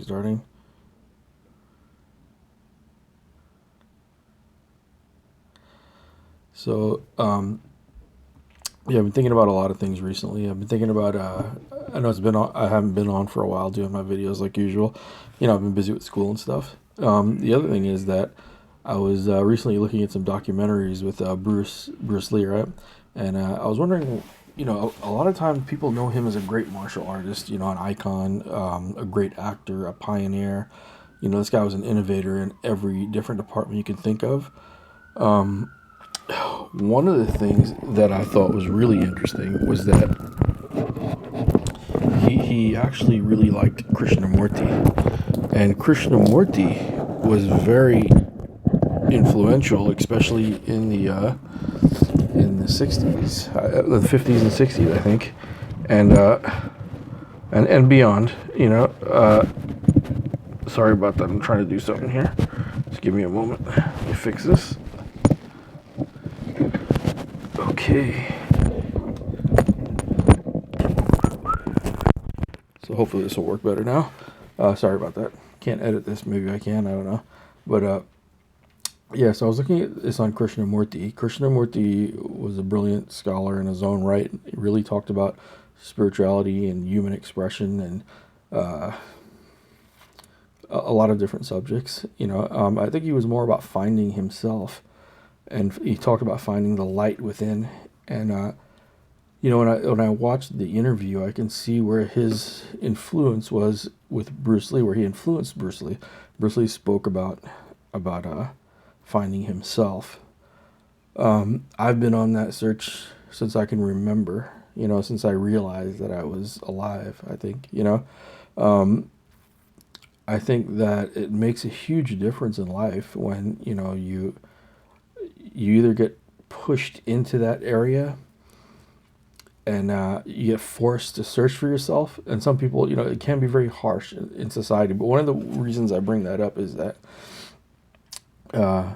Starting. So, yeah, I've been thinking about a lot of things recently. I've been thinking about, I know I haven't been on for a while doing my videos like usual. I've been busy with school and stuff. The other thing is that I was recently looking at some documentaries with Bruce Lee, right? And I was wondering, a lot of times people know him as a great martial artist, an icon, a great actor, a pioneer. This guy was an innovator in every different department you can think of. Um, One of the things that I thought was really interesting was that he actually really liked Krishnamurti, and Krishnamurti was very influential, especially in the 60s, the 50s and 60s, I think, and and beyond. Sorry about that. I'm trying to do something here. Just give me a moment. Let me fix this. Okay. So hopefully this will work better now. Sorry about that. Can't edit this. Maybe I can. I don't know. But yeah, so I was looking at this on Krishnamurti. Krishnamurti was a brilliant scholar in his own right. He really talked about spirituality and human expression and uh, a lot of different subjects. I think he was more about finding himself, and he talked about finding the light within. And when I watched the interview, I can see where his influence was with Bruce Lee, where he influenced Bruce Lee. Bruce Lee spoke about finding himself. I've been on that search since I can remember. Since I realized that I was alive. I think. I think that it makes a huge difference in life when you either get pushed into that area and you get forced to search for yourself. And some people, it can be very harsh in society. But one of the reasons I bring that up is that uh,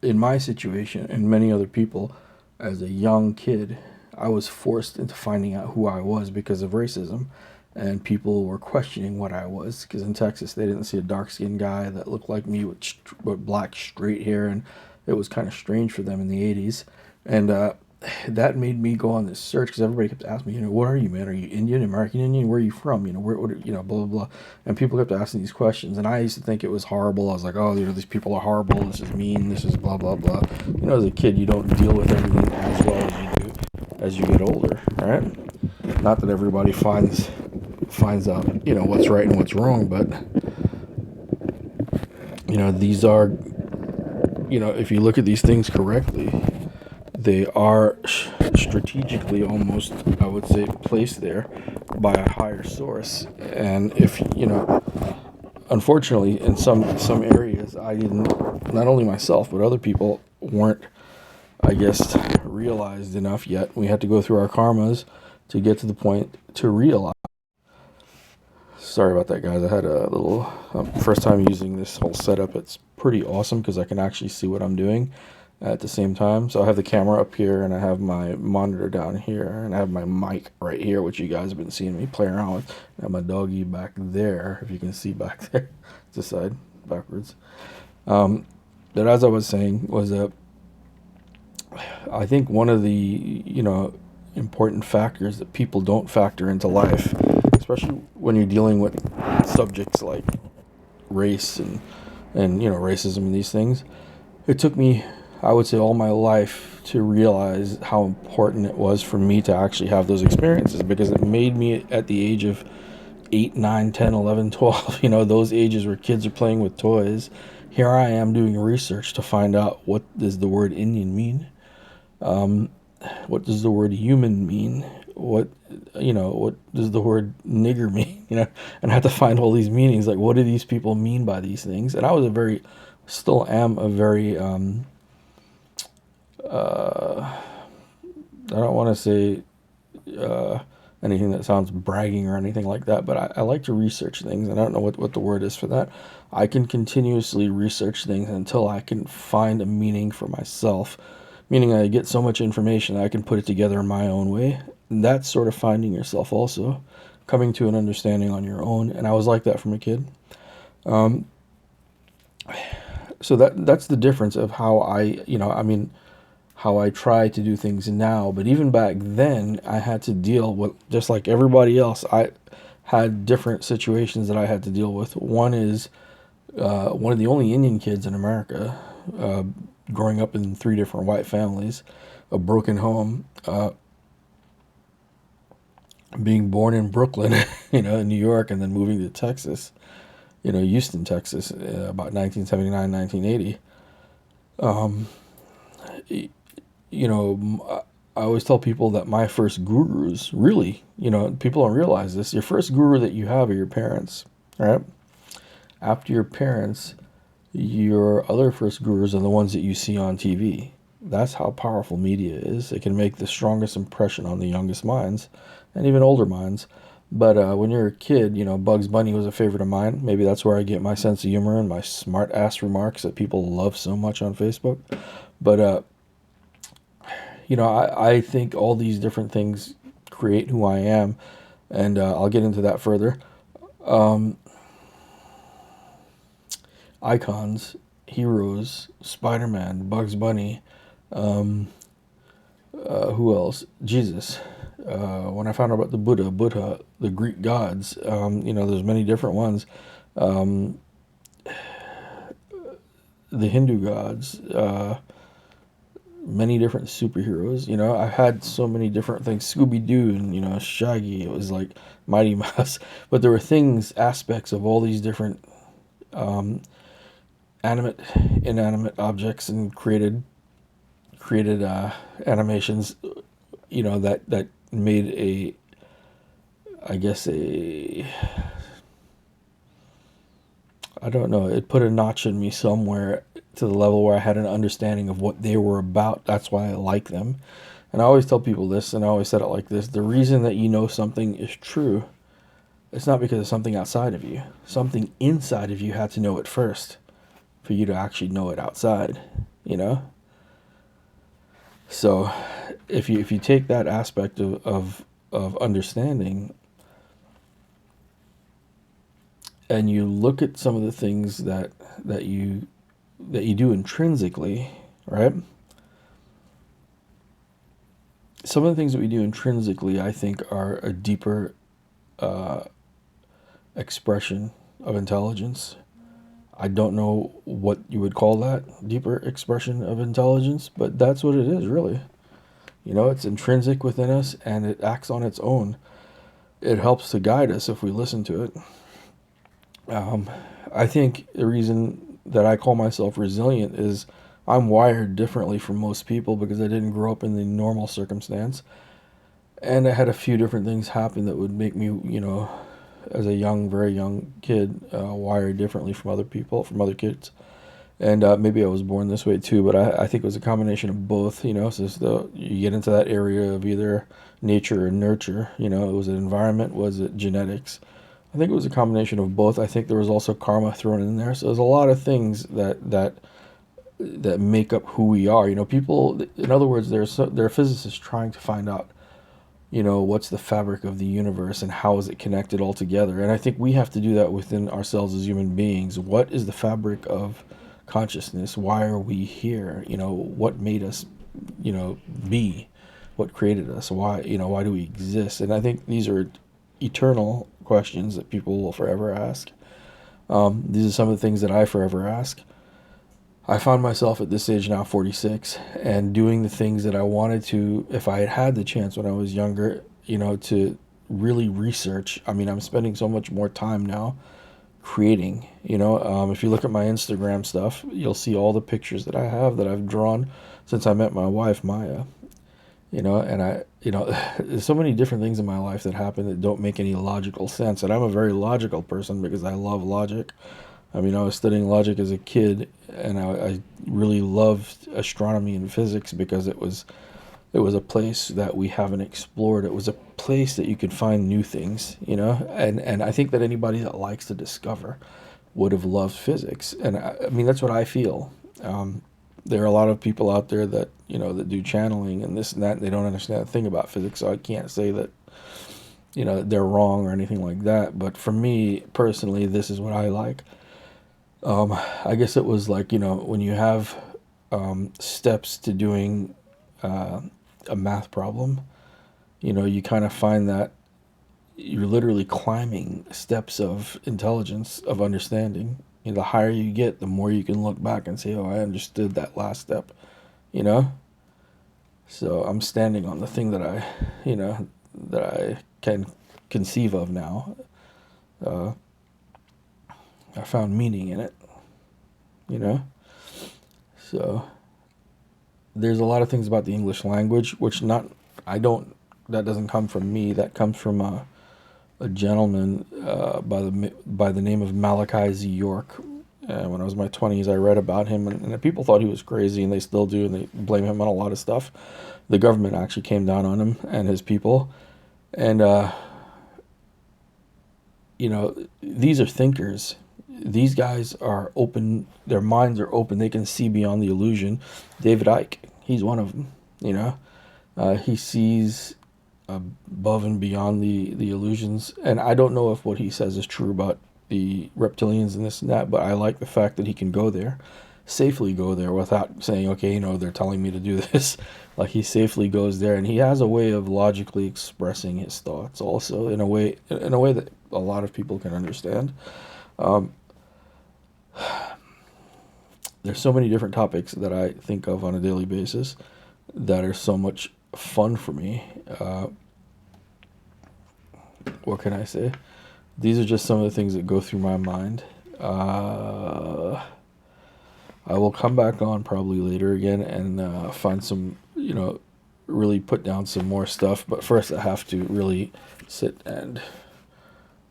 in my situation and many other people, as a young kid, I was forced into finding out who I was because of racism. And people were questioning what I was because in Texas they didn't see a dark-skinned guy that looked like me with black straight hair, and it was kind of strange for them in the 80s. And that made me go on this search because everybody kept asking me, what are you, man? Are you Indian, American Indian? Where are you from? Blah, blah, blah. And people kept asking these questions. And I used to think it was horrible. I was like, oh, these people are horrible. This is mean. This is blah, blah, blah. As a kid, you don't deal with everything as well as you do as you get older, right? Not that everybody finds out, what's right and what's wrong, but, these are, if you look at these things correctly, they are strategically almost, I would say, placed there by a higher source. And if unfortunately, in some areas, I didn't, not only myself but other people weren't, I guess, realized enough yet. We had to go through our karmas to get to the point to realize. Sorry about that, guys. I had a little first time using this whole setup. It's pretty awesome because I can actually see what I'm doing at the same time. So I have the camera up here, and I have my monitor down here, and I have my mic right here, which you guys have been seeing me play around with. I have my doggy back there, if you can see back there. It's the side, backwards. But as I was saying, was I think one of the, important factors that people don't factor into life, especially when you're dealing with subjects like race and racism and these things. It took me, I would say, all my life to realize how important it was for me to actually have those experiences, because it made me, at the age of 8, 9, 10, 11, 12, those ages where kids are playing with toys. Here I am doing research to find out, what does the word Indian mean? What does the word human mean? What does the word nigger mean? And I had to find all these meanings. Like, what do these people mean by these things? And I was still am a very, I don't want to say anything that sounds bragging or anything like that, but I like to research things, and I don't know what the word is for that. I can continuously research things until I can find a meaning for myself, meaning I get so much information that I can put it together in my own way. And that's sort of finding yourself also, coming to an understanding on your own. And I was like that from a kid. So that's the difference of how how I try to do things now. But even back then, I had to deal with, just like everybody else, I had different situations that I had to deal with. One is one of the only Indian kids in America, growing up in three different white families, a broken home, being born in Brooklyn, in New York, and then moving to Texas, Houston, Texas, about 1979, 1980. I always tell people that my first gurus, really, people don't realize this. Your first guru that you have are your parents, right? After your parents, your other first gurus are the ones that you see on TV. That's how powerful media is. It can make the strongest impression on the youngest minds and even older minds. But when you're a kid, Bugs Bunny was a favorite of mine. Maybe that's where I get my sense of humor and my smart ass remarks that people love so much on Facebook. But I think all these different things create who I am, and I'll get into that further. Icons, heroes, Spider-Man, Bugs Bunny, who else? Jesus. When I found out about the Buddha, the Greek gods, there's many different ones. The Hindu gods, many different superheroes. I had so many different things. Scooby-Doo and, Shaggy. It was like Mighty Mouse. But there were aspects of all these different animate, inanimate objects, and created animations, that made I don't know, it put a notch in me somewhere to the level where I had an understanding of what they were about. That's why I like them. And I always tell people this, and I always said it like this: the reason that you know something is true, it's not because of something outside of you. Something inside of you had to know it first for you to actually know it outside, So if you take that aspect of understanding, and you look at some of the things that you do intrinsically, right? Some of the things that we do intrinsically, I think, are a deeper expression of intelligence. I don't know what you would call that, deeper expression of intelligence, but that's what it is, really. It's intrinsic within us, and it acts on its own. It helps to guide us if we listen to it. I think the reason that I call myself resilient is I'm wired differently from most people because I didn't grow up in the normal circumstance. And I had a few different things happen that would make me, as a very young kid, wired differently from other people, from other kids. And maybe I was born this way too, but I think it was a combination of both, so you get into that area of either nature or nurture, it was an environment, was it genetics? I think it was a combination of both. I think there was also karma thrown in there. So there's a lot of things that make up who we are. People, in other words, there are physicists trying to find out, what's the fabric of the universe and how is it connected all together. And I think we have to do that within ourselves as human beings. What is the fabric of consciousness? Why are we here? What made us, be? What created us? Why do we exist? And I think these are eternal questions that people will forever ask. These are some of the things that I forever ask. I found myself at this age now, 46, and doing the things that I wanted to, if I had had the chance when I was younger, to really research. I mean, I'm spending so much more time now creating, if you look at my Instagram stuff, you'll see all the pictures that I have that I've drawn since I met my wife, Maya. And there's so many different things in my life that happen that don't make any logical sense. And I'm a very logical person because I love logic. I mean, I was studying logic as a kid, and I really loved astronomy and physics because it was a place that we haven't explored. It was a place that you could find new things, and I think that anybody that likes to discover would have loved physics. And I mean, that's what I feel. There are a lot of people out there that, that do channeling and this and that, and they don't understand a thing about physics, so I can't say that, they're wrong or anything like that. But for me, personally, this is what I like. I guess it was like, when you have steps to doing a math problem, you kind of find that you're literally climbing steps of intelligence, of understanding. The higher you get, the more you can look back and say, oh, I understood that last step, you know? So I'm standing on the thing that I can conceive of now. I found meaning in it, you know? So there's a lot of things about the English language, that doesn't come from me. That comes from a gentleman by the name of Malachi Z. York. When I was in my 20s, I read about him, and people thought he was crazy, and they still do, and they blame him on a lot of stuff. The government actually came down on him and his people, and these are thinkers. These guys are open. Their minds are open. They can see beyond the illusion. David Icke, he's one of them. He sees above and beyond the illusions. And I don't know if what he says is true about the reptilians and this and that, but I like the fact that he can go there, safely go there without saying, okay, they're telling me to do this. Like, he safely goes there, and he has a way of logically expressing his thoughts also in a way that a lot of people can understand. There's so many different topics that I think of on a daily basis that are so much fun for me. What can I say? These are just some of the things that go through my mind. I will come back on probably later again and find some, really put down some more stuff. But first I have to really sit and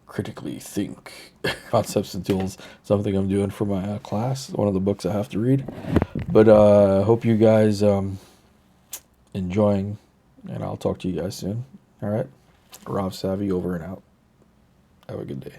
critically think. Concepts and Tools, something I'm doing for my class, one of the books I have to read. But I hope you guys enjoying, and I'll talk to you guys soon. All right? Rav Savvy over and out. Have a good day.